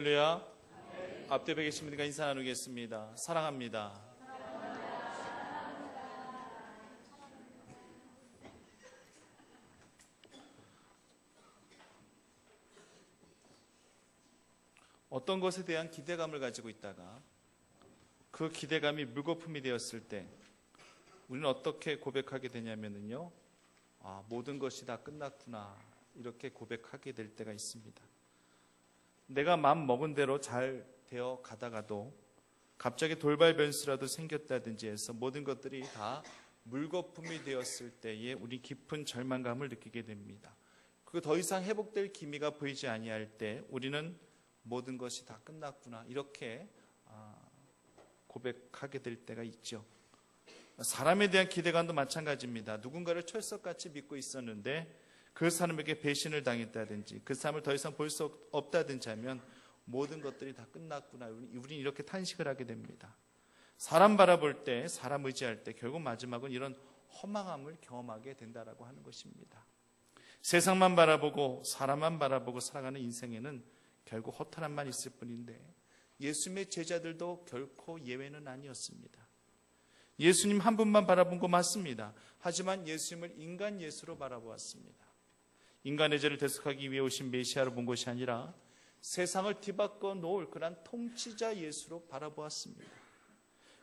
할렐루야. 앞뒤에 계신 분들과 인사 나누겠습니다. 사랑합니다. 어떤 것에 대한 기대감을 가지고 있다가 그 기대감이 물거품이 되었을 때 우리는 어떻게 고백하게 되냐면요, 모든 것이 다 끝났구나, 이렇게 고백하게 될 때가 있습니다. 내가 마음 먹은 대로 잘 되어 가다가도 갑자기 돌발 변수라도 생겼다든지 해서 모든 것들이 다 물거품이 되었을 때에 우리 깊은 절망감을 느끼게 됩니다. 그리고 더 이상 회복될 기미가 보이지 아니할 때 우리는 모든 것이 다 끝났구나, 이렇게 고백하게 될 때가 있죠. 사람에 대한 기대감도 마찬가지입니다. 누군가를 철석같이 믿고 있었는데 그 사람에게 배신을 당했다든지 그 사람을 더 이상 볼 수 없다든지 하면 모든 것들이 다 끝났구나, 우리는 이렇게 탄식을 하게 됩니다. 사람 바라볼 때, 사람 의지할 때 결국 마지막은 이런 허망함을 경험하게 된다라고 하는 것입니다. 세상만 바라보고 사람만 바라보고 살아가는 인생에는 결국 허탈함만 있을 뿐인데 예수님의 제자들도 결코 예외는 아니었습니다. 예수님 한 분만 바라본 거 맞습니다. 하지만 예수님을 인간 예수로 바라보았습니다. 인간의 죄를 대속하기 위해 오신 메시아로 본 것이 아니라 세상을 뒤바꿔 놓을 그런 통치자 예수로 바라보았습니다.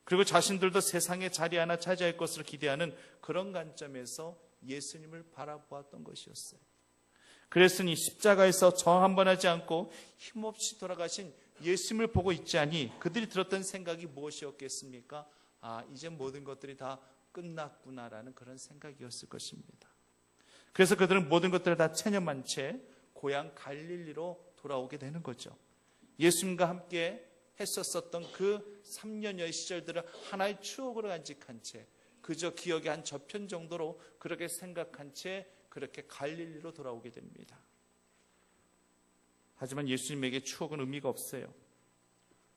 그리고 자신들도 세상의 자리 하나 차지할 것으로 기대하는 그런 관점에서 예수님을 바라보았던 것이었어요. 그랬으니 십자가에서 정 한 번 하지 않고 힘없이 돌아가신 예수님을 보고 있자니 그들이 들었던 생각이 무엇이었겠습니까? 이제 모든 것들이 다 끝났구나라는 그런 생각이었을 것입니다. 그래서 그들은 모든 것들을 다 체념한 채 고향 갈릴리로 돌아오게 되는 거죠. 예수님과 함께 했었던 그 3년여의 시절들을 하나의 추억으로 간직한 채 그저 기억의 한 저편 정도로 그렇게 생각한 채 그렇게 갈릴리로 돌아오게 됩니다. 하지만 예수님에게 추억은 의미가 없어요.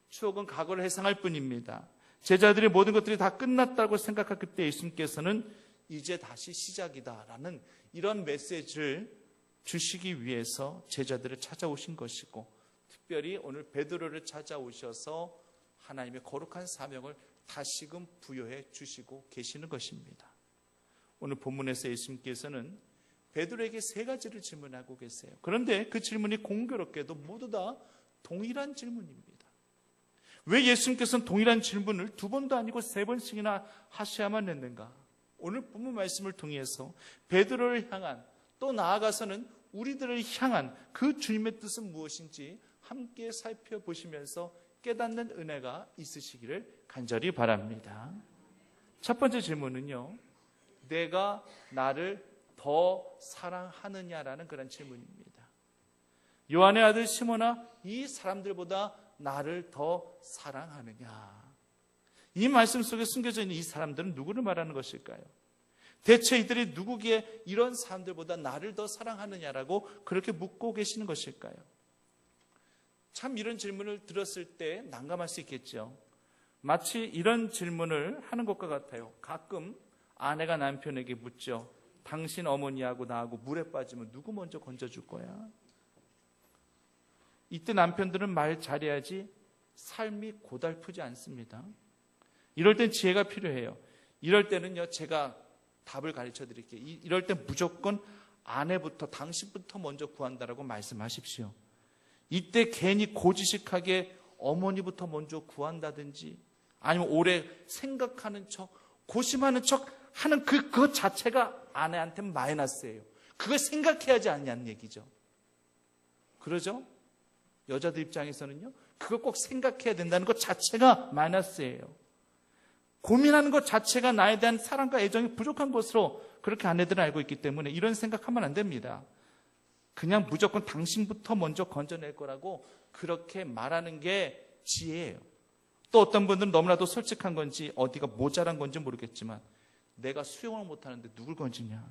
추억은 과거를 회상할 뿐입니다. 제자들의 모든 것들이 다 끝났다고 생각할 그때 예수님께서는 이제 다시 시작이다라는 이런 메시지를 주시기 위해서 제자들을 찾아오신 것이고, 특별히 오늘 베드로를 찾아오셔서 하나님의 거룩한 사명을 다시금 부여해 주시고 계시는 것입니다. 오늘 본문에서 예수님께서는 베드로에게 3가지를 질문하고 계세요. 그런데 그 질문이 공교롭게도 모두 다 동일한 질문입니다. 왜 예수님께서는 동일한 질문을 2번도 아니고 3번씩이나 하셔야만 했는가? 오늘 본문 말씀을 통해서 베드로를 향한, 또 나아가서는 우리들을 향한 그 주님의 뜻은 무엇인지 함께 살펴보시면서 깨닫는 은혜가 있으시기를 간절히 바랍니다. 첫 번째 질문은요, 내가 나를 더 사랑하느냐라는 그런 질문입니다. 요한의 아들 시몬아, 이 사람들보다 나를 더 사랑하느냐? 이 말씀 속에 숨겨져 있는 이 사람들은 누구를 말하는 것일까요? 대체 이들이 누구기에 이런 사람들보다 나를 더 사랑하느냐라고 그렇게 묻고 계시는 것일까요? 참 이런 질문을 들었을 때 난감할 수 있겠죠. 마치 이런 질문을 하는 것과 같아요. 가끔 아내가 남편에게 묻죠. 당신 어머니하고 나하고 물에 빠지면 누구 먼저 건져줄 거야? 이때 남편들은 말 잘해야지 삶이 고달프지 않습니다. 이럴 땐 지혜가 필요해요. 이럴 때는요, 제가 답을 가르쳐 드릴게요. 이럴 땐 무조건 아내부터, 당신부터 먼저 구한다라고 말씀하십시오. 이때 괜히 고지식하게 어머니부터 먼저 구한다든지 아니면 오래 생각하는 척, 고심하는 척 하는 그것 자체가 아내한테 마이너스예요. 그걸 생각해야지 않냐는 얘기죠. 그러죠? 여자들 입장에서는요, 그걸 꼭 생각해야 된다는 것 자체가 마이너스예요. 고민하는 것 자체가 나에 대한 사랑과 애정이 부족한 것으로 그렇게 아내들은 알고 있기 때문에 이런 생각하면 안 됩니다. 그냥 무조건 당신부터 먼저 건져낼 거라고 그렇게 말하는 게 지혜예요. 또 어떤 분들은 너무나도 솔직한 건지 어디가 모자란 건지 모르겠지만 내가 수영을 못하는데 누굴 건지냐,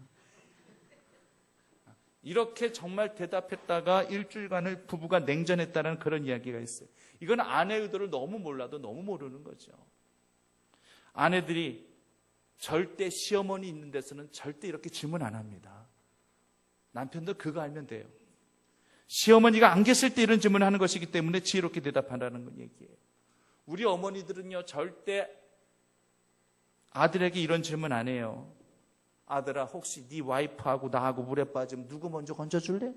이렇게 정말 대답했다가 일주일간을 부부가 냉전했다는 그런 이야기가 있어요. 이건 아내의 의도를 너무 몰라도 너무 모르는 거죠. 아내들이 절대 시어머니 있는 데서는 절대 이렇게 질문 안 합니다. 남편도 그거 알면 돼요. 시어머니가 안 계실 때 이런 질문을 하는 것이기 때문에 지혜롭게 대답하라는 얘기예요. 우리 어머니들은요, 절대 아들에게 이런 질문 안 해요. 아들아, 혹시 네 와이프하고 나하고 물에 빠지면 누구 먼저 건져줄래?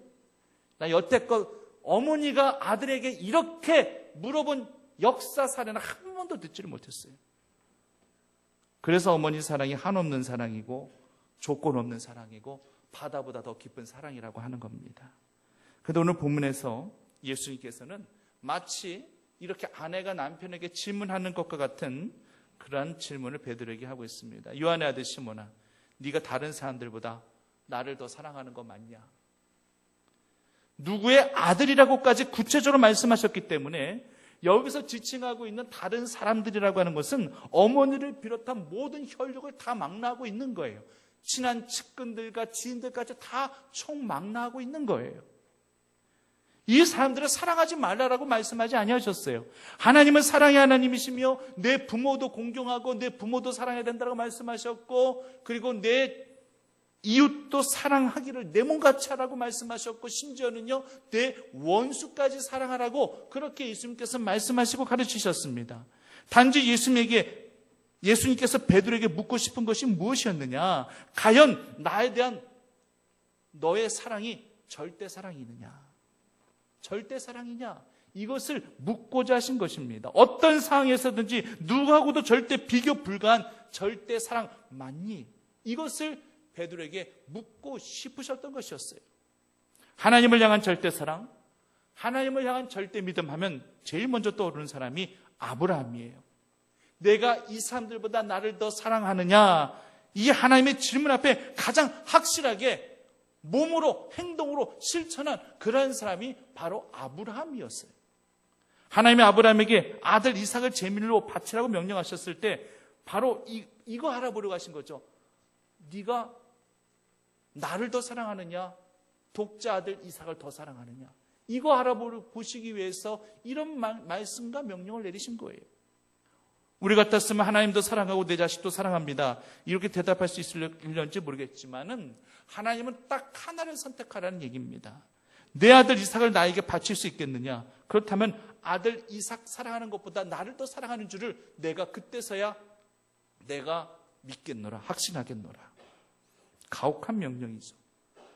나 여태껏 어머니가 아들에게 이렇게 물어본 역사 사례는 한 번도 듣지를 못했어요. 그래서 어머니 사랑이 한없는 사랑이고 조건 없는 사랑이고 바다보다 더 깊은 사랑이라고 하는 겁니다. 그런데 오늘 본문에서 예수님께서는 마치 이렇게 아내가 남편에게 질문하는 것과 같은 그러한 질문을 베드로에게 하고 있습니다. 요한의 아들 시몬아, 네가 다른 사람들보다 나를 더 사랑하는 거 맞냐? 누구의 아들이라고까지 구체적으로 말씀하셨기 때문에 여기서 지칭하고 있는 다른 사람들이라고 하는 것은 어머니를 비롯한 모든 혈육을 다 망라하고 있는 거예요. 친한 측근들과 지인들까지 다 총망라하고 있는 거예요. 이 사람들을 사랑하지 말라라고 말씀하지 아니하셨어요. 하나님은 사랑의 하나님이시며 내 부모도 공경하고 내 부모도 사랑해야 된다고 말씀하셨고, 그리고 내 이웃도 사랑하기를 내 몸같이 하라고 말씀하셨고, 심지어는요 내 원수까지 사랑하라고 그렇게 예수님께서 말씀하시고 가르치셨습니다. 단지 예수님께서 베드로에게 묻고 싶은 것이 무엇이었느냐? 과연 나에 대한 너의 사랑이 절대 사랑이느냐? 절대 사랑이냐? 이것을 묻고자 하신 것입니다. 어떤 상황에서든지 누구하고도 절대 비교 불가한 절대 사랑 맞니? 이것을 베드로에게 묻고 싶으셨던 것이었어요. 하나님을 향한 절대 사랑, 하나님을 향한 절대 믿음 하면 제일 먼저 떠오르는 사람이 아브라함이에요. 내가 이 사람들보다 나를 더 사랑하느냐? 이 하나님의 질문 앞에 가장 확실하게 몸으로 행동으로 실천한 그런 사람이 바로 아브라함이었어요. 하나님이 아브라함에게 아들 이삭을 제물로 바치라고 명령하셨을 때 바로 이거 알아보려고 하신 거죠. 네가 나를 더 사랑하느냐, 독자 아들 이삭을 더 사랑하느냐, 이거 알아보시기 위해서 이런 말씀과 명령을 내리신 거예요. 우리 같았으면 하나님도 사랑하고 내 자식도 사랑합니다, 이렇게 대답할 수 있을지 모르겠지만은 하나님은 딱 하나를 선택하라는 얘기입니다. 내 아들 이삭을 나에게 바칠 수 있겠느냐? 그렇다면 아들 이삭 사랑하는 것보다 나를 더 사랑하는 줄을 내가 그때서야 내가 믿겠노라, 확신하겠노라. 가혹한 명령이죠.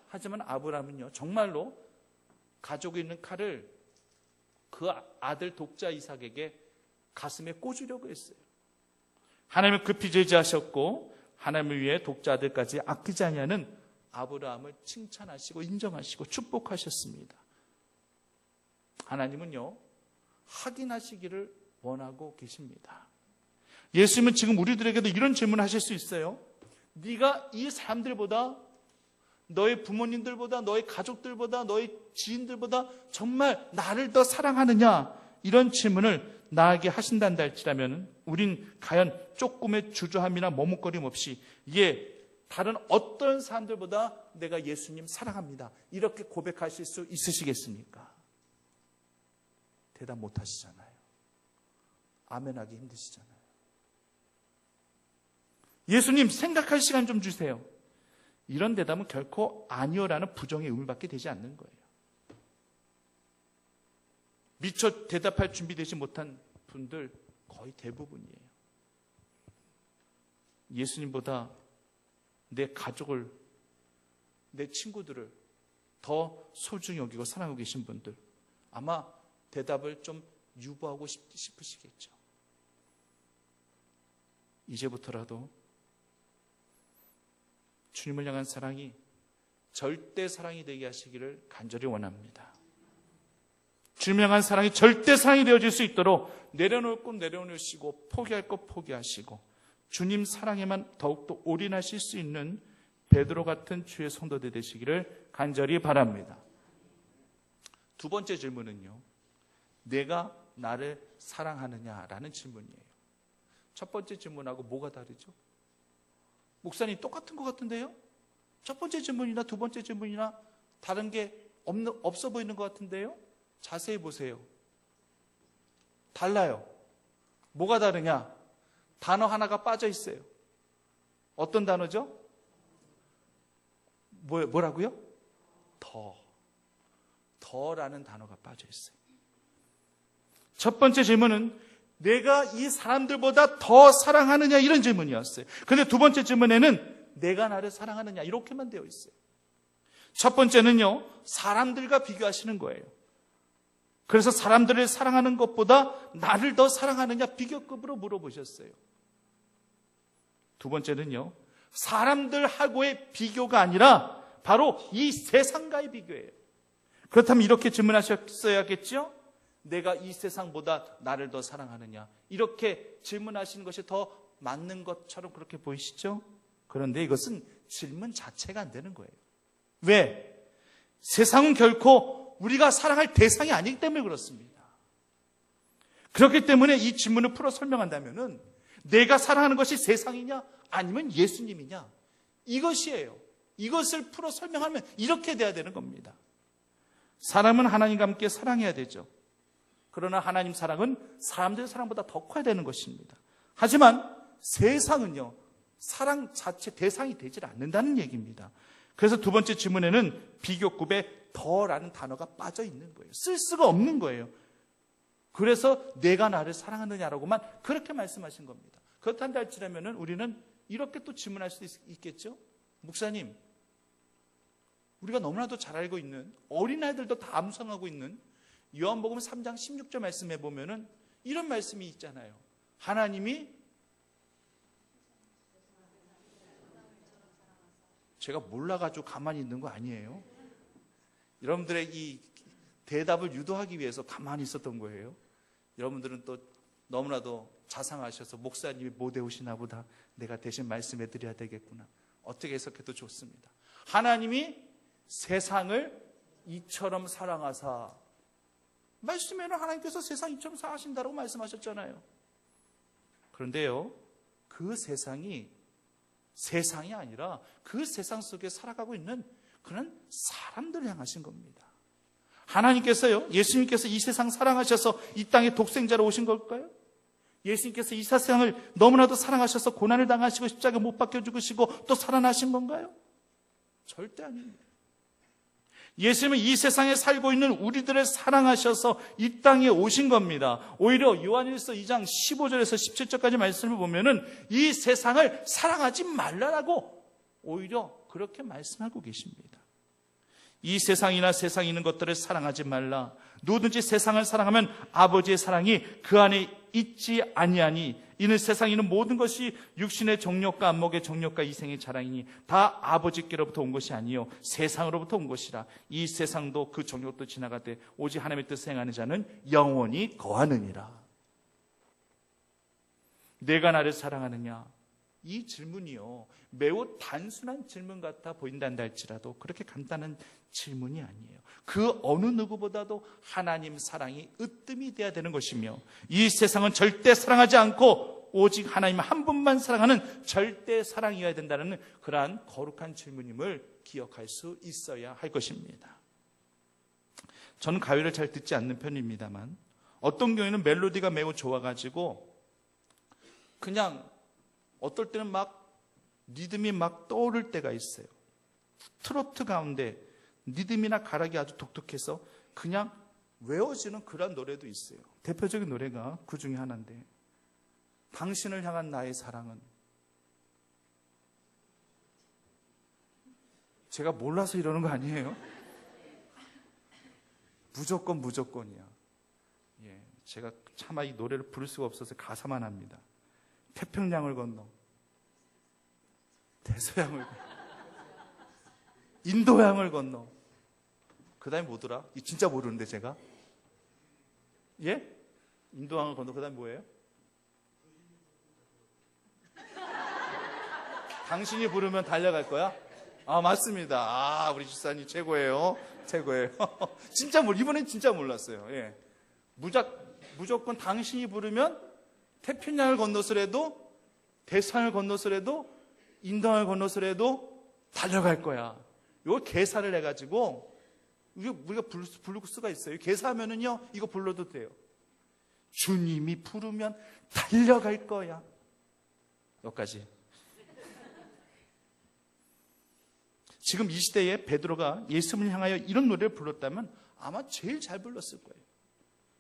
하지만 아브라함은요, 정말로 가지고 있는 칼을 그 아들 독자 이삭에게 가슴에 꽂으려고 했어요. 하나님을 급히 제지하셨고 하나님을 위해 독자 아들까지 아끼지 아니하는 아브라함을 칭찬하시고 인정하시고 축복하셨습니다. 하나님은요, 확인하시기를 원하고 계십니다. 예수님은 지금 우리들에게도 이런 질문을 하실 수 있어요. 네가 이 사람들보다, 너의 부모님들보다, 너의 가족들보다, 너의 지인들보다 정말 나를 더 사랑하느냐? 이런 질문을 나에게 하신단다 할지라면 우린 과연 조금의 주저함이나 머뭇거림 없이 다른 어떤 사람들보다 내가 예수님 사랑합니다, 이렇게 고백하실 수 있으시겠습니까? 대답 못 하시잖아요. 아멘하기 힘드시잖아요. 예수님 생각할 시간 좀 주세요. 이런 대답은 결코 아니요라는 부정의 의미를 받게 되지 않는 거예요. 미처 대답할 준비되지 못한 분들 거의 대부분이에요. 예수님보다 내 가족을, 내 친구들을 더 소중히 여기고 사랑하고 계신 분들, 아마 대답을 좀 유보하고 싶으시겠죠. 이제부터라도 주님을 향한 사랑이 절대 사랑이 되게 하시기를 간절히 원합니다. 주님을 향한 사랑이 절대 사랑이 되어질 수 있도록 내려놓을 것 내려놓으시고 포기할 것 포기하시고 주님 사랑에만 더욱더 올인하실 수 있는 베드로 같은 주의 성도들 되시기를 간절히 바랍니다. 두 번째 질문은요, 내가 나를 사랑하느냐라는 질문이에요. 첫 번째 질문하고 뭐가 다르죠? 목사님 똑같은 것 같은데요? 첫 번째 질문이나 두 번째 질문이나 다른 게 없어 보이는 것 같은데요? 자세히 보세요. 달라요. 뭐가 다르냐? 단어 하나가 빠져 있어요. 어떤 단어죠? 뭐라고요? 더. 더라는 단어가 빠져 있어요. 첫 번째 질문은 내가 이 사람들보다 더 사랑하느냐, 이런 질문이었어요. 그런데 두 번째 질문에는 내가 나를 사랑하느냐, 이렇게만 되어 있어요. 첫 번째는요, 사람들과 비교하시는 거예요. 그래서 사람들을 사랑하는 것보다 나를 더 사랑하느냐, 비교급으로 물어보셨어요. 두 번째는요, 사람들하고의 비교가 아니라 바로 이 세상과의 비교예요. 그렇다면 이렇게 질문하셨어야겠죠? 내가 이 세상보다 나를 더 사랑하느냐, 이렇게 질문하시는 것이 더 맞는 것처럼 그렇게 보이시죠? 그런데 이것은 질문 자체가 안 되는 거예요. 왜? 세상은 결코 우리가 사랑할 대상이 아니기 때문에 그렇습니다. 그렇기 때문에 이 질문을 풀어 설명한다면은 내가 사랑하는 것이 세상이냐 아니면 예수님이냐, 이것이에요. 이것을 풀어 설명하면 이렇게 돼야 되는 겁니다. 사람은 하나님과 함께 사랑해야 되죠. 그러나 하나님 사랑은 사람들의 사랑보다 더 커야 되는 것입니다. 하지만 세상은요, 사랑 자체 대상이 되질 않는다는 얘기입니다. 그래서 두 번째 질문에는 비교급에 더라는 단어가 빠져 있는 거예요. 쓸 수가 없는 거예요. 그래서 내가 나를 사랑하느냐라고만 그렇게 말씀하신 겁니다. 그렇단다 할지라면 우리는 이렇게 또 질문할 수 있겠죠. 목사님, 우리가 너무나도 잘 알고 있는, 어린아이들도 다 암송하고 있는 요한복음 3장 16절 말씀해 보면은 이런 말씀이 있잖아요. 하나님이, 제가 몰라가지고 가만히 있는 거 아니에요. 여러분들의 이 대답을 유도하기 위해서 가만히 있었던 거예요. 여러분들은 또 너무나도 자상하셔서 목사님이 못 외우시나 보다, 내가 대신 말씀해 드려야 되겠구나, 어떻게 해석해도 좋습니다. 하나님이 세상을 이처럼 사랑하사, 말씀에는 하나님께서 세상 이처럼 사랑하신다고 말씀하셨잖아요. 그런데요, 그 세상이 아니라 그 세상 속에 살아가고 있는 그런 사람들을 향하신 겁니다. 하나님께서요, 예수님께서 이 세상 사랑하셔서 이 땅에 독생자로 오신 걸까요? 예수님께서 이 세상을 너무나도 사랑하셔서 고난을 당하시고 십자가에 못 박혀 죽으시고 또 살아나신 건가요? 절대 아닙니다. 예수님은 이 세상에 살고 있는 우리들을 사랑하셔서 이 땅에 오신 겁니다. 오히려 요한일서 2장 15절에서 17절까지 말씀을 보면은 이 세상을 사랑하지 말라라고 오히려 그렇게 말씀하고 계십니다. 이 세상이나 세상에 있는 것들을 사랑하지 말라. 누구든지 세상을 사랑하면 아버지의 사랑이 그 안에 있지 아니하니, 이는 세상에 있는 모든 것이 육신의 정욕과 안목의 정욕과 이생의 자랑이니 다 아버지께로부터 온 것이 아니요 세상으로부터 온 것이라. 이 세상도 그 정욕도 지나가되 오직 하나님의 뜻을 행하는 자는 영원히 거하느니라. 내가 나를 사랑하느냐, 이 질문이요, 매우 단순한 질문 같아 보인단다 할지라도 그렇게 간단한 질문이 아니에요. 그 어느 누구보다도 하나님 사랑이 으뜸이 돼야 되는 것이며, 이 세상은 절대 사랑하지 않고 오직 하나님 한 분만 사랑하는 절대 사랑이어야 된다는 그러한 거룩한 질문임을 기억할 수 있어야 할 것입니다. 저는 가요를 잘 듣지 않는 편입니다만 어떤 경우에는 멜로디가 매우 좋아가지고 그냥 어떨 때는 막 리듬이 막 떠오를 때가 있어요. 트로트 가운데 리듬이나 가락이 아주 독특해서 그냥 외워지는 그런 노래도 있어요. 대표적인 노래가 그 중에 하나인데, 당신을 향한 나의 사랑은, 제가 몰라서 이러는 거 아니에요? 무조건이야. 예, 제가 차마 이 노래를 부를 수가 없어서 가사만 합니다. 태평양을 건너, 대서양을 건너, 인도양을 건너, 그 다음에 뭐더라? 진짜 모르는데 제가. 예? 인도양을 건너, 그 다음에 뭐예요? 당신이 부르면 달려갈 거야? 아, 맞습니다. 아, 우리 집사님 최고예요. 진짜 이번엔 진짜 몰랐어요. 예. 무조건 당신이 부르면 태평양을 건너서라도, 대서양을 건너서라도, 인도양을 건너서라도 달려갈 거야. 이걸 계산을 해가지고 우리가 부를 수가 있어요. 계산하면은요, 이거 불러도 돼요. 주님이 부르면 달려갈 거야. 여기까지. 지금 이 시대에 베드로가 예수님을 향하여 이런 노래를 불렀다면 아마 제일 잘 불렀을 거예요.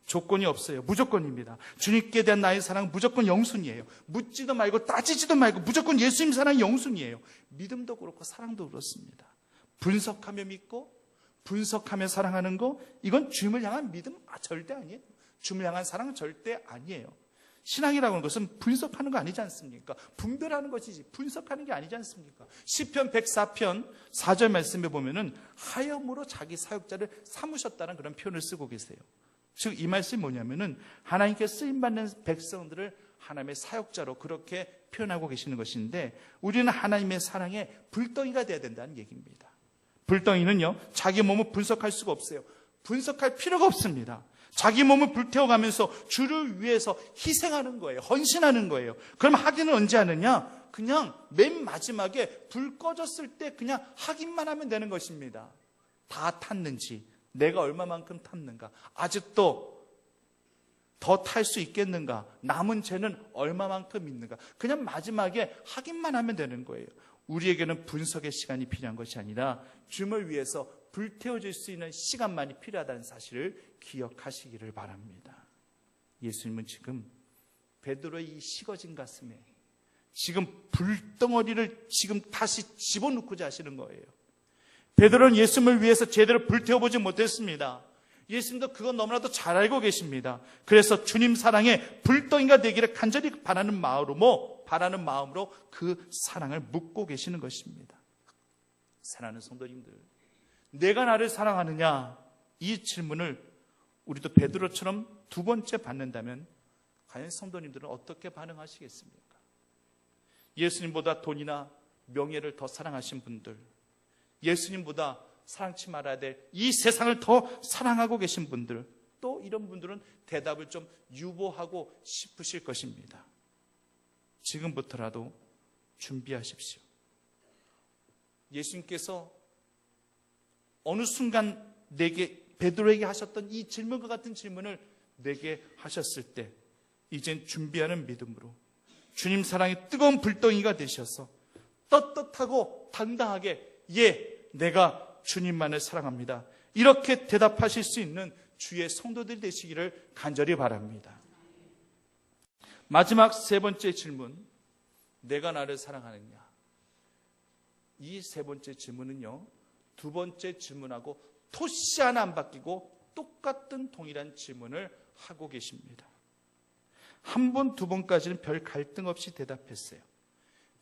조건이 없어요. 무조건입니다. 주님께 대한 나의 사랑은 무조건 영순이에요. 묻지도 말고 따지지도 말고 무조건 예수님 사랑이 영순이에요. 믿음도 그렇고 사랑도 그렇습니다. 분석하며 믿고 분석하며 사랑하는 거, 이건 주님을 향한 믿음 절대 아니에요. 주님을 향한 사랑은 절대 아니에요. 신앙이라고 하는 것은 분석하는 거 아니지 않습니까? 분별하는 것이지 분석하는 게 아니지 않습니까? 시편 104편 4절 말씀에 보면은 하염으로 자기 사역자를 삼으셨다는 그런 표현을 쓰고 계세요. 즉 이 말씀이 뭐냐면은 하나님께 쓰임받는 백성들을 하나님의 사역자로 그렇게 표현하고 계시는 것인데, 우리는 하나님의 사랑의 불덩이가 돼야 된다는 얘기입니다. 불덩이는요, 자기 몸을 분석할 수가 없어요. 분석할 필요가 없습니다. 자기 몸을 불태워가면서 주를 위해서 희생하는 거예요. 헌신하는 거예요. 그럼 확인은 언제 하느냐? 그냥 맨 마지막에 불 꺼졌을 때 그냥 확인만 하면 되는 것입니다. 다 탔는지, 내가 얼마만큼 탔는가, 아직도 더 탈 수 있겠는가, 남은 죄는 얼마만큼 있는가, 그냥 마지막에 확인만 하면 되는 거예요. 우리에게는 분석의 시간이 필요한 것이 아니라 주님을 위해서 불태워질 수 있는 시간만이 필요하다는 사실을 기억하시기를 바랍니다. 예수님은 지금 베드로의 이 식어진 가슴에 지금 불덩어리를 지금 다시 집어넣고자 하시는 거예요. 베드로는 예수님을 위해서 제대로 불태워보지 못했습니다. 예수님도 그건 너무나도 잘 알고 계십니다. 그래서 주님 사랑의 불덩이가 되기를 간절히 바라는 마음으로 그 사랑을 묻고 계시는 것입니다. 사랑하는 성도님들, 내가 나를 사랑하느냐, 이 질문을 우리도 베드로처럼 두 번째 받는다면 과연 성도님들은 어떻게 반응하시겠습니까? 예수님보다 돈이나 명예를 더 사랑하신 분들, 예수님보다 사랑치 말아야 될 이 세상을 더 사랑하고 계신 분들, 또 이런 분들은 대답을 좀 유보하고 싶으실 것입니다. 지금부터라도 준비하십시오. 예수님께서 어느 순간 베드로에게 하셨던 이 질문과 같은 질문을 내게 하셨을 때, 이젠 준비하는 믿음으로 주님 사랑의 뜨거운 불덩이가 되셔서 떳떳하고 당당하게, 예, 내가 주님만을 사랑합니다, 이렇게 대답하실 수 있는 주의 성도들이 되시기를 간절히 바랍니다. 마지막 세 번째 질문, 내가 나를 사랑하느냐. 이 세 번째 질문은요, 두 번째 질문하고 토시 하나 안 바뀌고 똑같은 동일한 질문을 하고 계십니다. 한 번, 두 번까지는 별 갈등 없이 대답했어요.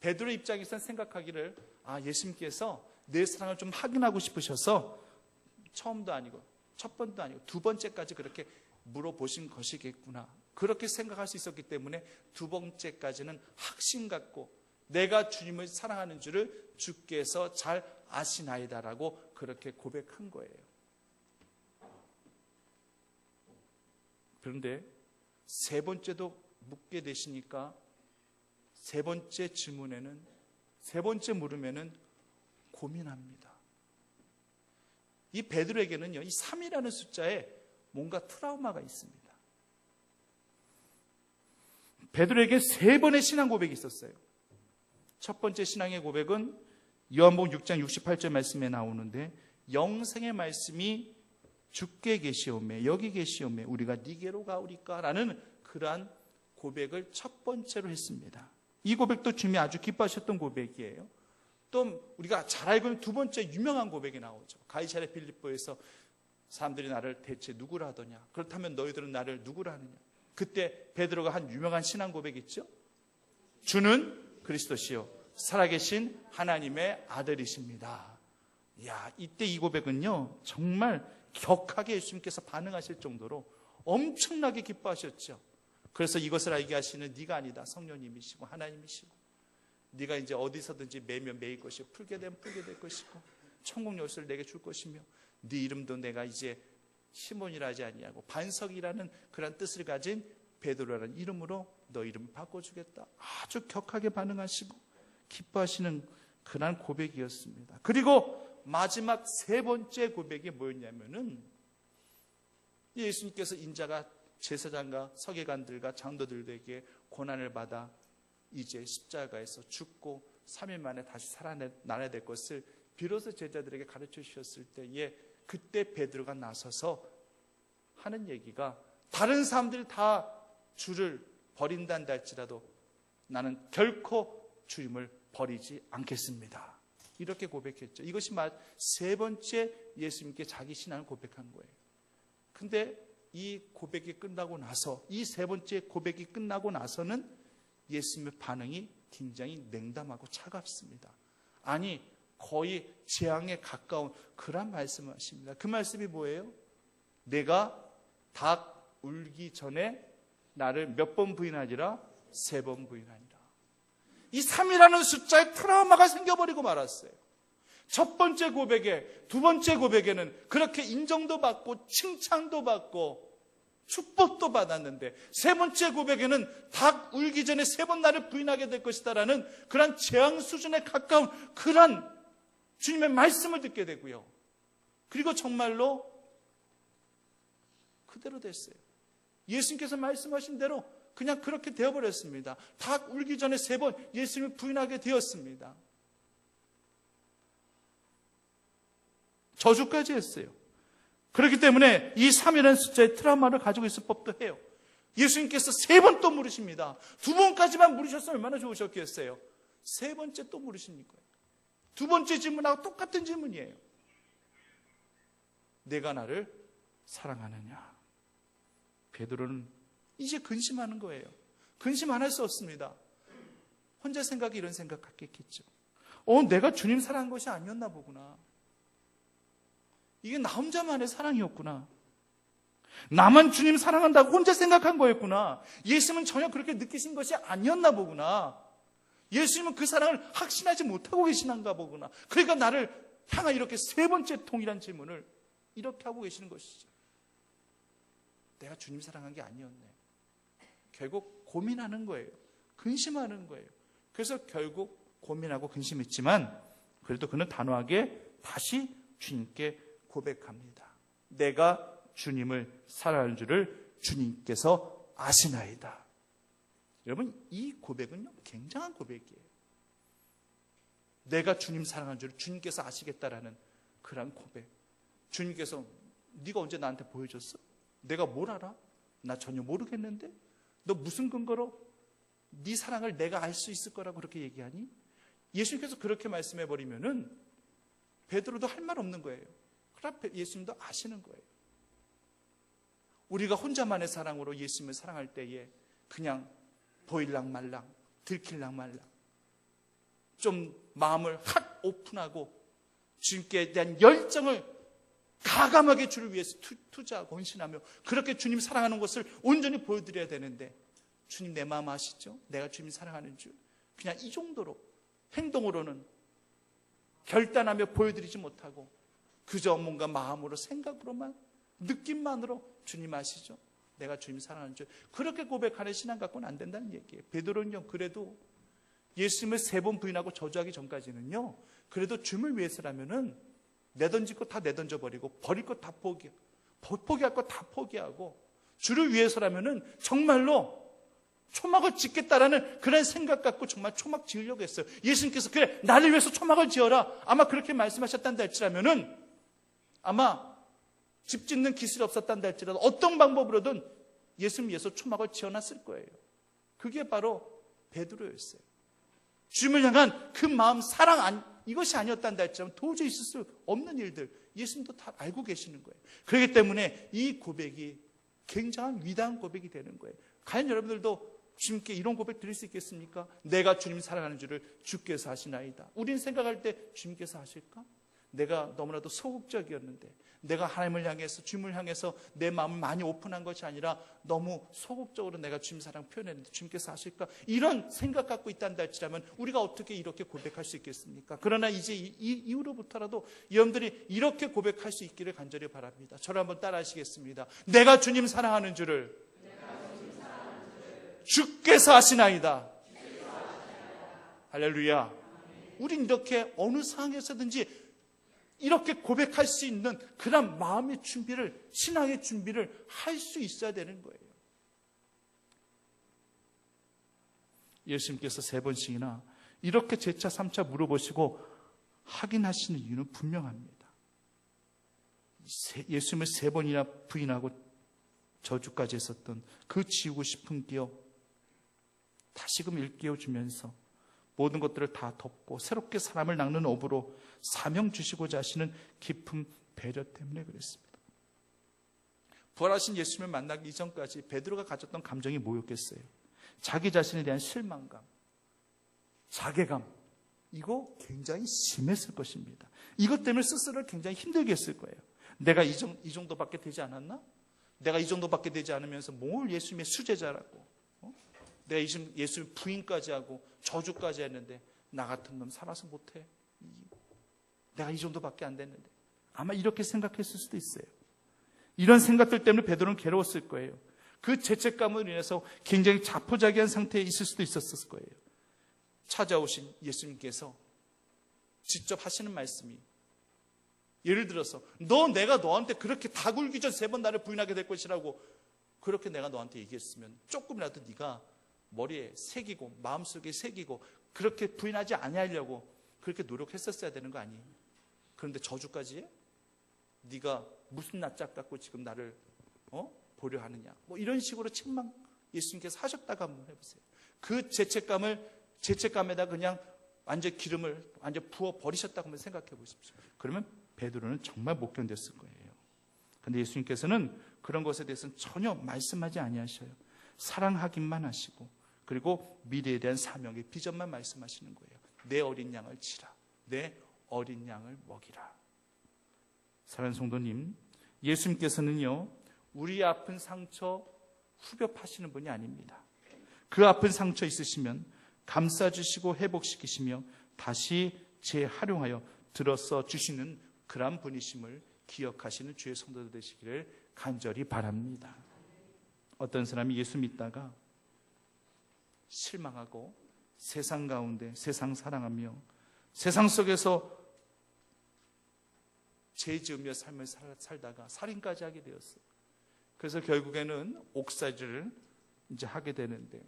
베드로 입장에서는 생각하기를, 예수님께서 내 사랑을 좀 확인하고 싶으셔서 처음도 아니고 첫 번도 아니고 두 번째까지 그렇게 물어보신 것이겠구나, 그렇게 생각할 수 있었기 때문에 두 번째까지는 확신 갖고 내가 주님을 사랑하는 줄을 주께서 잘 아시나이다라고 그렇게 고백한 거예요. 그런데 세 번째도 묻게 되시니까 세 번째 질문에는, 세 번째 물음에는 고민합니다. 이 베드로에게는요, 이 3이라는 숫자에 뭔가 트라우마가 있습니다. 베드로에게 세 번의 신앙 고백이 있었어요. 첫 번째 신앙의 고백은 요한복음 6장 68절 말씀에 나오는데, 영생의 말씀이 주께 계시오매, 여기 계시오매, 우리가 니게로 가오리까 라는 그러한 고백을 첫 번째로 했습니다. 이 고백도 주님이 아주 기뻐하셨던 고백이에요. 또 우리가 잘 알고 있는 두 번째 유명한 고백이 나오죠. 가이사랴 빌립보에서 사람들이 나를 대체 누구라 하더냐, 그렇다면 너희들은 나를 누구라 하느냐. 그때 베드로가 한 유명한 신앙 고백이 있죠. 주는 그리스도시요 살아계신 하나님의 아들이십니다. 이야, 이때 이 고백은요, 정말 격하게 예수님께서 반응하실 정도로 엄청나게 기뻐하셨죠. 그래서 이것을 알게 하시는 네가 아니다, 성령님이시고 하나님이시고, 네가 이제 어디서든지 매면 매일 것이고, 풀게 되면 풀게 될 것이고, 천국 열쇠를 내게 줄 것이며, 네 이름도 내가 이제 시몬이라 하지 아니하고 반석이라는 그런 뜻을 가진 베드로라는 이름으로 너 이름을 바꿔주겠다. 아주 격하게 반응하시고 기뻐하시는 그런 고백이었습니다. 그리고 마지막 세 번째 고백이 뭐였냐면은, 예수님께서 인자가 제사장과 서기관들과 장로들에게 고난을 받아 이제 십자가에서 죽고 3일 만에 다시 살아나야 될 것을 비로소 제자들에게 가르쳐 주셨을 때에 그때 베드로가 나서서 하는 얘기가 다른 사람들이 다 주를 버린다는 할지라도 나는 결코 주님을 버리지 않겠습니다. 이렇게 고백했죠. 이것이 세 번째 예수님께 자기 신앙을 고백한 거예요. 근데 이 고백이 끝나고 나서, 이 세 번째 고백이 끝나고 나서는 예수님의 반응이 굉장히 냉담하고 차갑습니다. 아니, 거의 재앙에 가까운 그런 말씀을 하십니다. 그 말씀이 뭐예요? 내가 닭 울기 전에 나를 몇 번 부인하리라? 3번 부인하리라. 이 3이라는 숫자에 트라우마가 생겨버리고 말았어요. 첫 번째 고백에, 두 번째 고백에는 그렇게 인정도 받고 칭찬도 받고 축복도 받았는데, 세 번째 고백에는 닭 울기 전에 3번 나를 부인하게 될 것이다라는 그런 재앙 수준에 가까운 그런 주님의 말씀을 듣게 되고요. 그리고 정말로 그대로 됐어요. 예수님께서 말씀하신 대로 그냥 그렇게 되어버렸습니다. 닭 울기 전에 3번 예수님을 부인하게 되었습니다. 저주까지 했어요. 그렇기 때문에 이 3이라는 숫자의 트라우마를 가지고 있을 법도 해요. 예수님께서 3번 또 물으십니다. 2번까지만 물으셨으면 얼마나 좋으셨겠어요. 3번째 또 물으십니까? 2번째 질문하고 똑같은 질문이에요. 내가 나를 사랑하느냐? 베드로는 이제 근심하는 거예요. 근심 안 할 수 없습니다. 혼자 생각이 이런 생각 갖겠죠. 내가 주님 사랑한 것이 아니었나 보구나. 이게 나 혼자만의 사랑이었구나. 나만 주님 사랑한다고 혼자 생각한 거였구나. 예수님은 전혀 그렇게 느끼신 것이 아니었나 보구나. 예수님은 그 사랑을 확신하지 못하고 계시는가 보구나. 그러니까 나를 향한 이렇게 3번째 동일한 질문을 이렇게 하고 계시는 것이죠. 내가 주님 사랑한 게 아니었네. 결국 고민하는 거예요. 근심하는 거예요. 그래서 결국 고민하고 근심했지만 그래도 그는 단호하게 다시 주님께 고백합니다. 내가 주님을 사랑하는 줄을 주님께서 아시나이다. 여러분, 이 고백은요, 굉장한 고백이에요. 내가 주님 사랑하는 줄을 주님께서 아시겠다라는 그런 고백. 주님께서 네가 언제 나한테 보여줬어? 내가 뭘 알아? 나 전혀 모르겠는데? 너 무슨 근거로 네 사랑을 내가 알 수 있을 거라고 그렇게 얘기하니? 예수님께서 그렇게 말씀해버리면은 베드로도 할 말 없는 거예요. 그러나 예수님도 아시는 거예요. 우리가 혼자만의 사랑으로 예수님을 사랑할 때에 그냥 보일랑 말랑, 들킬랑 말랑, 좀 마음을 확 오픈하고 주님께 대한 열정을 가감하게 주를 위해서 투자하고 헌신하며 그렇게 주님 사랑하는 것을 온전히 보여드려야 되는데, 주님 내 마음 아시죠? 내가 주님 사랑하는 줄 그냥 이 정도로 행동으로는 결단하며 보여드리지 못하고 그저 뭔가 마음으로, 생각으로만, 느낌만으로 주님 아시죠? 내가 주님 사랑하는 줄 그렇게 고백하는 신앙 갖고는 안 된다는 얘기예요. 베드로는요, 그래도 예수님을 3번 부인하고 저주하기 전까지는요, 그래도 주님을 위해서라면은 내던질 것 다 내던져버리고 버릴 것 다 포기할 것 다 포기하고 주를 위해서라면은 정말로 초막을 짓겠다라는 그런 생각 갖고 정말 초막 지으려고 했어요. 예수님께서 그래, 나를 위해서 초막을 지어라, 아마 그렇게 말씀하셨단다 할지라면은, 아마 집 짓는 기술이 없었단다 할지라도 어떤 방법으로든 예수님 위해서 초막을 지어놨을 거예요. 그게 바로 베드로였어요. 주님을 향한 그 마음, 사랑, 이것이 아니었단다 할지라면 도저히 있을 수 없는 일들 예수님도 다 알고 계시는 거예요. 그렇기 때문에 이 고백이 굉장한 위대한 고백이 되는 거예요. 과연 여러분들도 주님께 이런 고백 드릴 수 있겠습니까? 내가 주님 사랑하는 줄을 주께서 아시나이다. 우리는 생각할 때 주님께서 아실까? 내가 너무나도 소극적이었는데, 내가 하나님을 향해서, 주님을 향해서 내 마음을 많이 오픈한 것이 아니라 너무 소극적으로 내가 주님 사랑 표현했는데 주님께서 아실까? 이런 생각 갖고 있단다 할지라면 우리가 어떻게 이렇게 고백할 수 있겠습니까? 그러나 이제 이후로부터라도 여러분들이 이렇게 고백할 수 있기를 간절히 바랍니다. 저를 한번 따라 하시겠습니다. 내가 주님 사랑하는 줄을 주께서 아시나이다. 할렐루야. 우린 이렇게 어느 상황에서든지 이렇게 고백할 수 있는 그런 마음의 준비를, 신앙의 준비를 할 수 있어야 되는 거예요. 예수님께서 3번씩이나 이렇게 재차 3차 물어보시고 확인하시는 이유는 분명합니다. 예수님을 3번이나 부인하고 저주까지 했었던 그 지우고 싶은 기억 다시금 일깨워주면서 모든 것들을 다 덮고 새롭게 사람을 낚는 업으로 사명 주시고자 하시는 깊은 배려 때문에 그랬습니다. 부활하신 예수님을 만나기 이전까지 베드로가 가졌던 감정이 뭐였겠어요? 자기 자신에 대한 실망감, 자괴감, 이거 굉장히 심했을 것입니다. 이것 때문에 스스로를 굉장히 힘들게 했을 거예요. 내가 이 정도밖에 되지 않았나? 내가 이 정도밖에 되지 않으면서 뭘 예수님의 수제자라고, 내가 예수님 부인까지 하고 저주까지 했는데 나 같은 놈 살아서 못해. 내가 이 정도밖에 안 됐는데. 아마 이렇게 생각했을 수도 있어요. 이런 생각들 때문에 베드로는 괴로웠을 거예요. 그 죄책감으로 인해서 굉장히 자포자기한 상태에 있을 수도 있었을 거예요. 찾아오신 예수님께서 직접 하시는 말씀이, 예를 들어서 내가 너한테 그렇게 다 굴기 전 3번 나를 부인하게 될 것이라고 그렇게 내가 너한테 얘기했으면 조금이라도 네가 머리에 새기고 마음속에 새기고 그렇게 부인하지 아니하려고 그렇게 노력했었어야 되는 거 아니에요? 그런데 저주까지 해? 네가 무슨 낯짝 갖고 지금 나를 보려 하느냐, 뭐 이런 식으로 책망 예수님께서 하셨다고 한번 해보세요. 그 죄책감에다 그냥 완전 기름을 완전 부어 버리셨다고 한번 생각해 보십시오. 그러면 베드로는 정말 못 견뎠을 거예요. 그런데 예수님께서는 그런 것에 대해서는 전혀 말씀하지 아니하셔요. 사랑하기만 하시고, 그리고 미래에 대한 사명의 비전만 말씀하시는 거예요. 내 어린 양을 치라, 내 어린 양을 먹이라. 사랑하는 성도님, 예수님께서는요 우리 아픈 상처 후벼 파시는 분이 아닙니다. 그 아픈 상처 있으시면 감싸주시고 회복시키시며 다시 재활용하여 들어서 주시는 그런 분이심을 기억하시는 주의 성도들 되시기를 간절히 바랍니다. 어떤 사람이 예수 믿다가 실망하고 세상 가운데 세상 사랑하며 세상 속에서 죄 지으며 삶을 살다가 살인까지 하게 되었어요. 그래서 결국에는 옥살이를 이제 하게 되는데,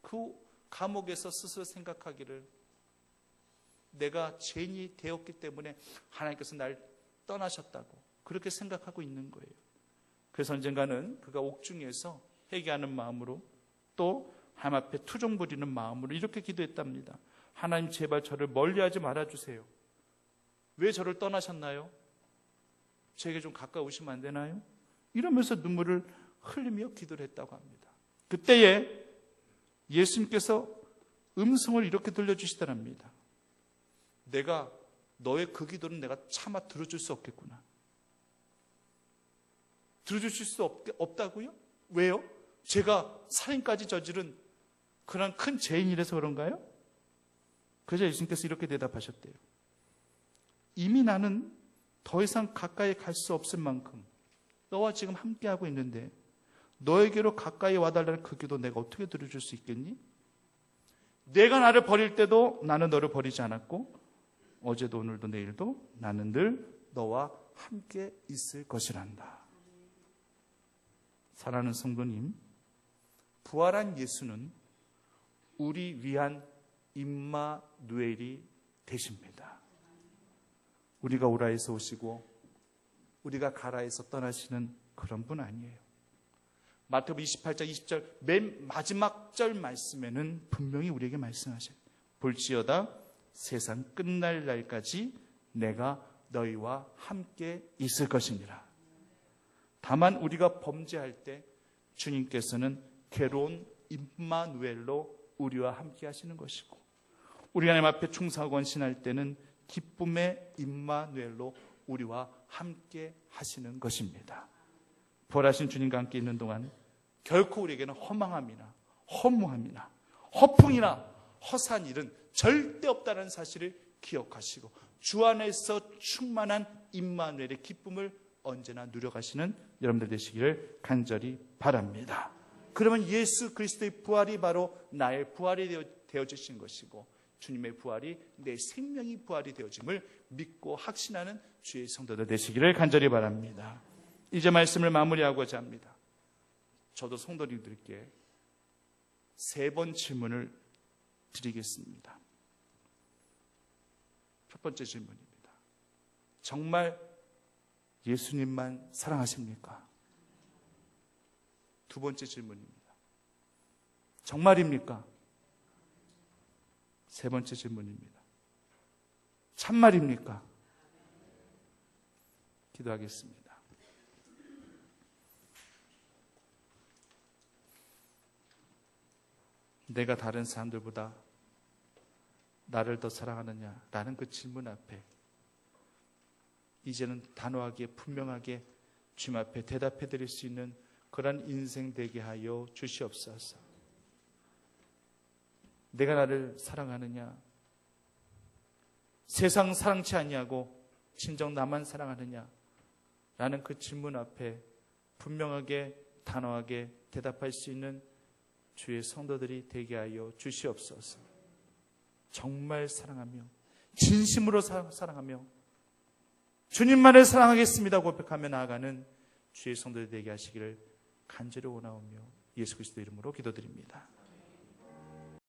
그 감옥에서 스스로 생각하기를 내가 죄인이 되었기 때문에 하나님께서 날 떠나셨다고 그렇게 생각하고 있는 거예요. 그래서 언젠가는 그가 옥중에서 회개하는 마음으로 또 하나님 앞에 투정 부리는 마음으로 이렇게 기도했답니다. 하나님 제발 저를 멀리하지 말아주세요. 왜 저를 떠나셨나요? 저에게 좀 가까우시면 안 되나요? 이러면서 눈물을 흘리며 기도를 했다고 합니다. 그때에 예수님께서 음성을 이렇게 들려주시더랍니다. 내가 너의 그 기도는 내가 차마 들어줄 수 없겠구나. 들어주실 수 없다고요? 왜요? 제가 살인까지 저지른 그런 큰 죄인이라서 그런가요? 그래서 예수님께서 이렇게 대답하셨대요. 이미 나는 더 이상 가까이 갈 수 없을 만큼 너와 지금 함께하고 있는데 너에게로 가까이 와달라는 그 기도 내가 어떻게 들어줄 수 있겠니? 내가 나를 버릴 때도 나는 너를 버리지 않았고 어제도 오늘도 내일도 나는 늘 너와 함께 있을 것이란다. 사랑하는 성도님, 부활한 예수는 우리 위한 임마누엘이 되십니다. 우리가 오라에서 오시고 우리가 가라에서 떠나시는 그런 분 아니에요. 마태복음 28장 20절 맨 마지막 절 말씀에는 분명히 우리에게 말씀하셔요. 볼지어다 세상 끝날 날까지 내가 너희와 함께 있을 것이니라. 다만 우리가 범죄할 때 주님께서는 괴로운 임마누엘로 우리와 함께 하시는 것이고, 우리 하나님 앞에 충성하고 헌신할 때는 기쁨의 임마누엘로 우리와 함께 하시는 것입니다. 부활하신 주님과 함께 있는 동안 결코 우리에게는 허망함이나 허무함이나 허풍이나 허산 일은 절대 없다는 사실을 기억하시고 주 안에서 충만한 임마누엘의 기쁨을 언제나 누려가시는 여러분들 되시기를 간절히 바랍니다. 그러면 예수 그리스도의 부활이 바로 나의 부활이 되어주신 것이고 주님의 부활이 내 생명이 부활이 되어짐을 믿고 확신하는 주의 성도들 되시기를 간절히 바랍니다. 이제 말씀을 마무리하고자 합니다. 저도 성도님들께 3번 질문을 드리겠습니다. 첫 번째 질문입니다. 정말 예수님만 사랑하십니까? 두 번째 질문입니다. 정말입니까? 세 번째 질문입니다. 참말입니까? 기도하겠습니다. 내가 다른 사람들보다 나를 더 사랑하느냐라는 그 질문 앞에 이제는 단호하게 분명하게 주님 앞에 대답해 드릴 수 있는 그러한 인생 되게 하여 주시옵소서. 내가 나를 사랑하느냐, 세상 사랑치 아니하고 진정 나만 사랑하느냐 라는 그 질문 앞에 분명하게 단호하게 대답할 수 있는 주의 성도들이 되게 하여 주시옵소서. 정말 사랑하며 진심으로 사랑하며 주님만을 사랑하겠습니다 고백하며 나아가는 주의 성도들이 되게 하시기를 간절히 원하오며 예수 그리스도 이름으로 기도드립니다.